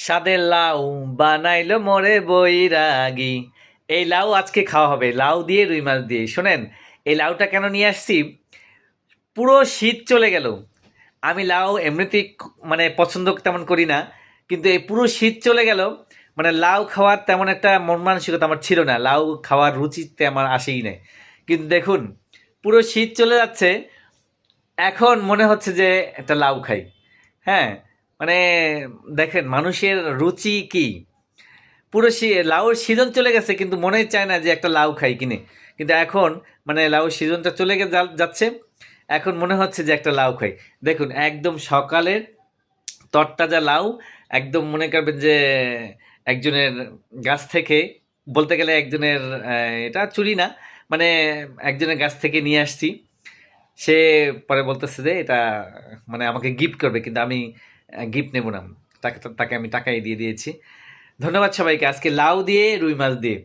সাদের লাউ বানাইলো মোরে বৈরাগী। এই লাউ আজকে খাওয়া হবে, লাউ দিয়ে রুই মাছ দিয়ে। শোনেন, এই লাউটা কেন নিয়ে আসছি? পুরো শীত চলে গেল, আমি লাউ এমনিতেই মানে পছন্দ তেমন করি না, কিন্তু এই পুরো শীত চলে গেল, মানে লাউ খাওয়ার তেমন একটা মন মানসিকতা আমার ছিল না, লাউ খাওয়ার রুচিতে আমার আসেই নাই। কিন্তু দেখুন, পুরো শীত চলে যাচ্ছে, এখন মনে হচ্ছে যে একটা লাউ খাই। হ্যাঁ, মানে দেখেন মানুষের রুচি কি। পুরো লাউর সিজন চলে গেছে কিন্তু মনেই চায় না যে একটা লাউ খাই কিনে। কিন্তু এখন মানে লাউর সিজনটা চলে যাচ্ছে, এখন মনে হচ্ছে যে একটা লাউ খাই। দেখুন একদম সকালের তরতাজা লাউ, একদম মনে করবেন যে একজনের গাছ থেকে, বলতে গেলে একজনের এটা চুরি না, মানে একজনের গাছ থেকে নিয়ে আসছি। সে পরে বলতেছে যে এটা মানে আমাকে গিফট করবে, কিন্তু আমি গিফট নেব না, তাকে তাকে আমি টাকাই দিয়ে দিয়েছি। ধন্যবাদ সবাইকে। আজকে লাউ দিয়ে রুই মাছ দিয়ে